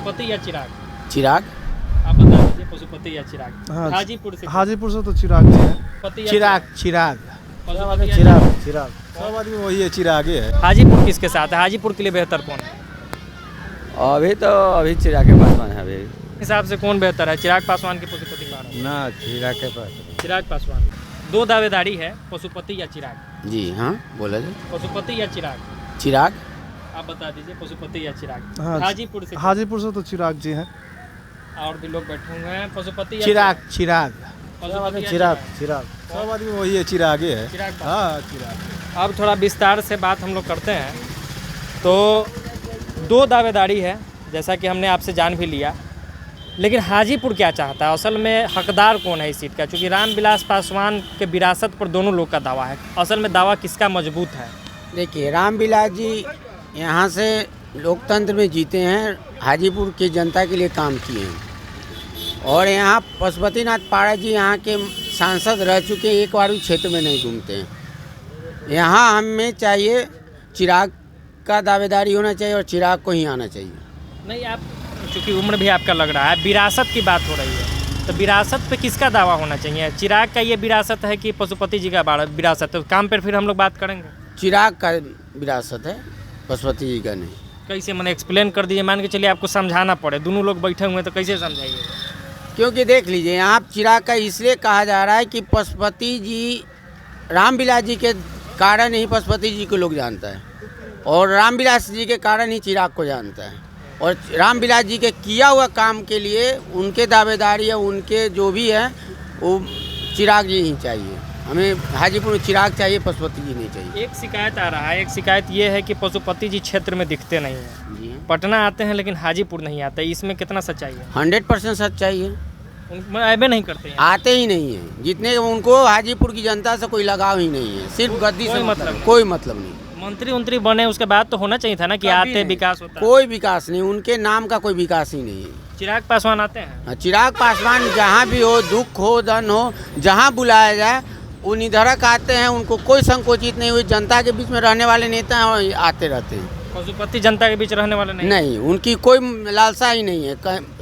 पशुपति या चिराग? चिराग। आप बता दीजिए, पशुपति या चिराग? हाँ, हाजीपुर से हाजीपुर से तो चिराग जी है। पशुपति या चिराग। चिराग। पशुपति या चिराग। चिराग सब आदमी वही है, चिराग है। हाजीपुर किसके साथ है? हाजीपुर के लिए बेहतर कौन है? अभी चिराग के पासवान है। अभी हिसाब से कौन बेहतर है, चिराग पासवान के पशुपति पासवान? ना, चिराग के पास। चिराग पासवान। दो दावेदारी है, पशुपति या चिराग? जी हाँ, बोला जाए। पशुपति या चिराग? चिराग। आप बता दीजिए, पशुपति या चिराग? हाँ, हाजीपुर से हाजीपुर से तो चिराग जी हैं। और भी लोग बैठे हुए हैं। पशुपति या चिराग। चिराग। पशुपति या चिराग। चिराग सब आदमी वही है, चिराग है। चिराग पासवान। हाँ, चिराग। अब थोड़ा विस्तार से बात हम लोग करते हैं। तो दो दावेदारी है, जैसा कि हमने आपसे जान भी लिया, लेकिन हाजीपुर क्या चाहता है, असल में हकदार कौन है इस सीट का? क्योंकि रामविलास पासवान के विरासत पर दोनों लोग का दावा है, असल में दावा किसका मजबूत है? देखिए, रामविलास जी यहाँ से लोकतंत्र में जीते हैं, हाजीपुर की जनता के लिए काम किए हैं। और यहाँ पशुपतिनाथ पाड़ा जी यहाँ के सांसद रह चुके हैं, एक बार भी क्षेत्र में नहीं घूमते हैं। यहाँ हमें चाहिए चिराग का दावेदारी होना चाहिए और चिराग को ही आना चाहिए। नहीं, आप चूँकि उम्र भी आपका लग रहा है, विरासत की बात हो रही है, तो विरासत पे किसका दावा होना चाहिए? चिराग का ये विरासत है कि पशुपति जी का विरासत है? काम पर फिर हम लोग बात करेंगे। चिराग का विरासत है, पशुपति जी का नहीं। कैसे, मैंने एक्सप्लेन कर दीजिए। मान के चलिए आपको समझाना पड़े, दोनों लोग बैठे हुए हैं, तो कैसे समझाइए? क्योंकि देख लीजिए, यहाँ चिराग का इसलिए कहा जा रहा है कि पशुपति जी, रामविलास जी के कारण ही पशुपति जी को लोग जानता है, और रामविलास जी के कारण ही चिराग को जानता है। और रामविलास जी के किया हुआ काम के लिए उनके दावेदारी है, उनके जो भी है वो चिराग जी ही चाहिए। हमें हाजीपुर में चिराग चाहिए, पशुपति जी नहीं चाहिए। एक शिकायत आ रहा है, एक शिकायत ये है कि पशुपति जी क्षेत्र में दिखते नहीं हैं, जी पटना आते हैं लेकिन हाजीपुर नहीं आते। इसमें कितना सच्चाई है? 100% सच्चाई है। ऐबे नहीं करते हैं, आते ही नहीं है। जितने उनको हाजीपुर की जनता से कोई लगाव ही नहीं है, सिर्फ गद्दी से मतलब, कोई मतलब नहीं। मंत्री बने उसके बाद तो होना चाहिए था ना कि आते विकास होता। कोई विकास नहीं, उनके नाम का कोई विकास ही नहीं है। चिराग पासवान आते हैं? चिराग पासवान जहाँ भी हो, दुख हो, धन हो, जहाँ बुलाया जाए वो निधड़क आते हैं। उनको कोई संकोचित नहीं हुई, जनता के बीच में रहने वाले नेता हैं और आते रहते हैं। पशुपति जनता के बीच रहने वाले नहीं, उनकी कोई लालसा ही नहीं है।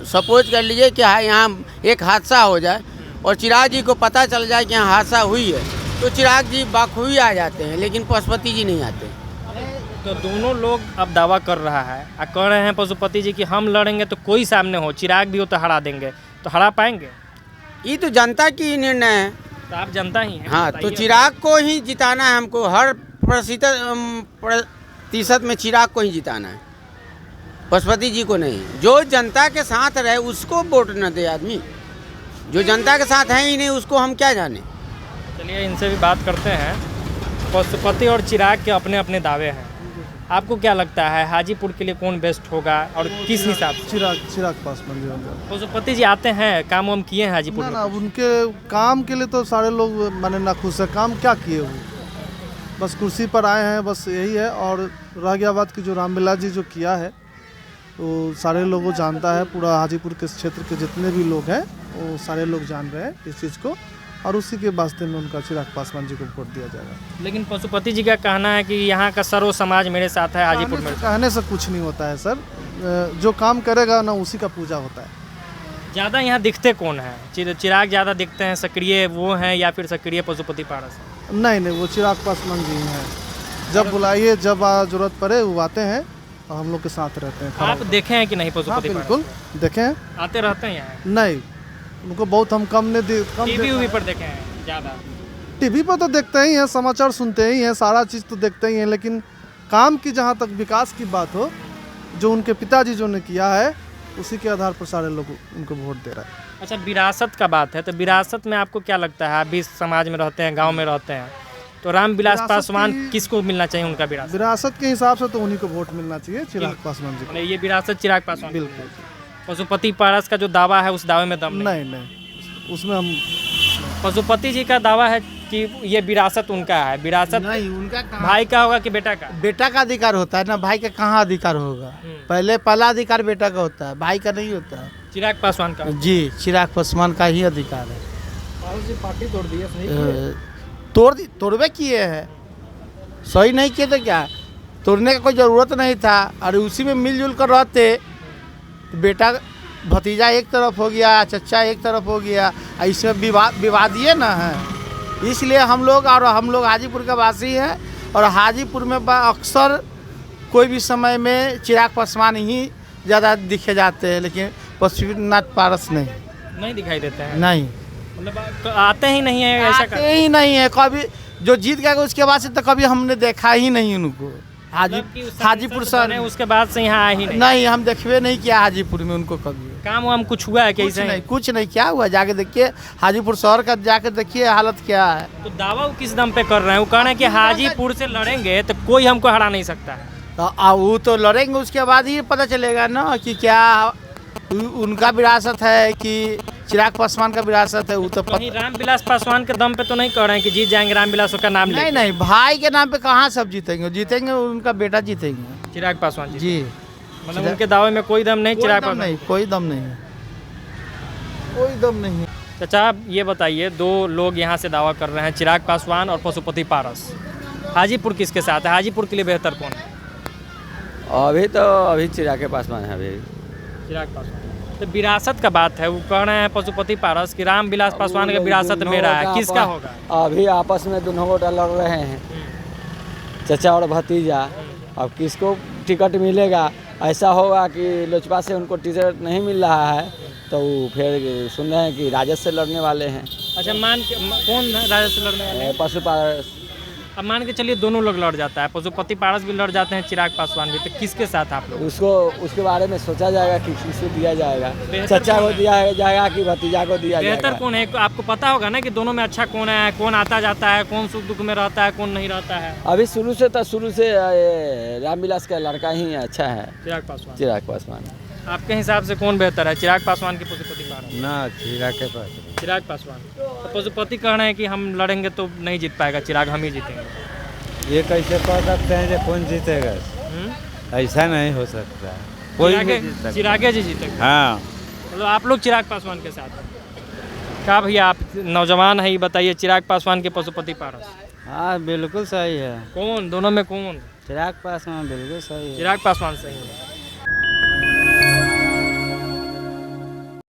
सपोज कर लीजिए कि यहाँ एक हादसा हो जाए और चिराग जी को पता चल जाए कि यहाँ हादसा हुई है, तो चिराग जी बखूबी आ जाते हैं, लेकिन पशुपति जी नहीं आते। तो दोनों लोग अब दावा कर रहा है, कह रहे हैं पशुपति जी कि हम लड़ेंगे तो कोई सामने हो, चिराग भी हो तो हरा देंगे, तो हरा पाएंगे? ये तो जनता की निर्णय है। तो आप जनता ही हैं। हाँ, तो चिराग को ही जिताना है हमको, हर प्रतिशत में चिराग को ही जिताना है, पशुपति जी को नहीं। जो जनता के साथ रहे उसको वोट न दे आदमी, जो जनता के साथ है ही नहीं उसको हम क्या जाने। चलिए इनसे भी बात करते हैं। पशुपति और चिराग के अपने अपने दावे हैं, आपको क्या लगता है हाजीपुर के लिए कौन बेस्ट होगा और किस हिसाब से? चिराग पासवान जी होंगे। पशुपति जी आते हैं, काम वाम किए हैं हाजीपुर में? ना, उनके काम के लिए तो सारे लोग माने नाखुश है। काम क्या किए वो, बस कुर्सी पर आए हैं, बस यही है। और रह गया बात कि जो रामविलास जी जो किया है वो सारे लोगों जानता है, पूरा हाजीपुर के क्षेत्र के जितने भी लोग हैं वो सारे लोग जान रहे हैं इस चीज़ को, और उसी के वास्ते में उनका चिराग पासवान जी को वोट दिया जाएगा। लेकिन पशुपति जी का कहना है कि यहाँ का सर्व समाज मेरे साथ है हाजीपुर में। कहने से कुछ नहीं होता है सर, जो काम करेगा ना उसी का पूजा होता है। ज़्यादा यहाँ दिखते कौन है? चिराग ज़्यादा दिखते हैं, सक्रिय वो हैं या फिर सक्रिय पशुपति पाड़ा से? नहीं, वो चिराग पासवान जी हैं। जब बुलाइए, जब जरूरत पड़े वो आते हैं और हम लोग के साथ रहते हैं। आप देखे हैं कि नहीं पशुपति? बिल्कुल देखे हैं। आते रहते हैं यहाँ? नहीं, उनको बहुत हम कम ने टीवी पर देखे हैं ज़्यादा? टीवी पर तो देखते ही हैं, समाचार सुनते ही हैं, सारा चीज़ तो देखते ही हैं, लेकिन काम की जहाँ तक विकास की बात हो, जो उनके पिताजी जो ने किया है उसी के आधार पर सारे लोग उनको वोट दे रहा है। अच्छा, विरासत का बात है, तो विरासत में आपको क्या लगता है? आप भी समाज में रहते हैं, गांव में रहते हैं, तो रामविलास पासवान किसको मिलना चाहिए उनका विरासत? विरासत के हिसाब से तो उन्हीं को वोट मिलना चाहिए, चिराग पासवान जी को। ये विरासत चिराग पासवान? बिल्कुल। पशुपति पारस का जो दावा है उस दावे में दम नहीं, उसमें हम पशुपति जी का दावा है कि ये विरासत उनका है। विरासत नहीं, उनका भाई का होगा कि बेटा का? बेटा का अधिकार होता है ना, भाई का कहाँ अधिकार होगा? पहला अधिकार बेटा का होता है, भाई का नहीं होता है। चिराग पासवान का? जी, चिराग पासवान का ही अधिकार है। पार्टी तोड़ दी तोड़वे किए हैं, सही नहीं किए तो क्या, तोड़ने का कोई ज़रूरत नहीं था। और उसी में मिलजुल कर रहते तो बेटा भतीजा एक तरफ हो गया, चचा एक तरफ हो गया, इसमें विवादीय ना है। इसलिए हम लोग हाजीपुर के वासी हैं और हाजीपुर में अक्सर कोई भी समय में चिराग पासवान ही ज़्यादा दिखे जाते हैं, लेकिन पशुपतिनाथ पारस नहीं दिखाई देते हैं। नहीं, मतलब आते ही नहीं है, ऐसा आते ही नहीं है। कभी जो जीत गया उसके बाद से तो कभी हमने देखा ही नहीं उनको। हाजीपुर सर उसके बाद से यहाँ आए ही नहीं, हम देखबे नहीं किया हाजीपुर में उनको कभी। काम वाम कुछ हुआ है कैसे? कुछ नहीं, क्या हुआ जाके देखिए हाजीपुर शहर का, जाके देखिए हालत क्या है। तो दावा वो किस दम पे कर रहे हैं? वो कह रहे हैं कि हाजीपुर से लड़ेंगे तो कोई हमको हरा नहीं सकता है। तो वो तो लड़ेंगे, उसके बाद ही पता चलेगा ना कि क्या उनका विरासत है कि चिराग पासवान का विरासत है। वो तो कहीं रामविलास पासवान के दम पे तो नहीं कह रहे हैं कि जीत जाएंगे रामविलास का नाम नहीं नहीं, भाई के नाम पे कहाँ सब जीतेंगे, उनका बेटा जीतेंगे, चिराग पासवान जी। मतलब उनके दावे में कोई दम नहीं, चिराग पासवान नहीं, कोई दम नहीं। चाचा आप ये बताइए, दो लोग यहाँ से दावा कर रहे हैं, चिराग पासवान और पशुपति पारस, हाजीपुर किसके साथ है? हाजीपुर के लिए बेहतर कौन है? अभी चिराग पासवान है। अभी चिराग पासवान। तो विरासत का बात है, वो कह रहे हैं पशुपति पारस कि रामविलास पासवान का विरासत मेरा है, किसका होगा? अभी आपस में दोनों गोटा लड़ रहे हैं, चचा और भतीजा। अब किसको टिकट मिलेगा? ऐसा होगा कि लोजपा से उनको टिकट नहीं मिल रहा है तो फिर सुन रहे हैं कि राजद से लड़ने वाले हैं। अच्छा, कौन राजद से लड़ने वाले हैं? पशु पारस। अब मान के चलिए दोनों लोग लड़ जाता है, पशुपति पारस भी लड़ जाते हैं, चिराग पासवान भी, तो किसके साथ आप लोग? उसके बारे में सोचा जाएगा कि किसको दिया जाएगा, चचा को दिया जाएगा कि भतीजा को दिया जाएगा। बेहतर कौन है? आपको पता होगा ना कि दोनों में अच्छा कौन है, कौन आता जाता है, कौन सुख दुख में रहता है, कौन नहीं रहता है। अभी शुरू से रामविलास का लड़का ही अच्छा है, चिराग पासवान। आपके हिसाब से कौन बेहतर है, चिराग पासवान की पशुपति पारस? ना, चिराग पासवान। तो पशुपति कह रहे हैं कि हम लड़ेंगे तो नहीं जीत पाएगा चिराग, हम ही जीतेंगे। ये कैसे कह सकते हैं कि कौन जीतेगा? ऐसा नहीं हो सकता, कोई चिरागे जी जीतेगा। हाँ, मतलब आप लोग चिराग पासवान के साथ हैं? क्या भैया, आप नौजवान है, ये बताइए, चिराग पासवान के पशुपति पारस? हाँ बिल्कुल सही है। कौन, दोनों में कौन? चिराग पासवान बिल्कुल सही है। चिराग पासवान सही है।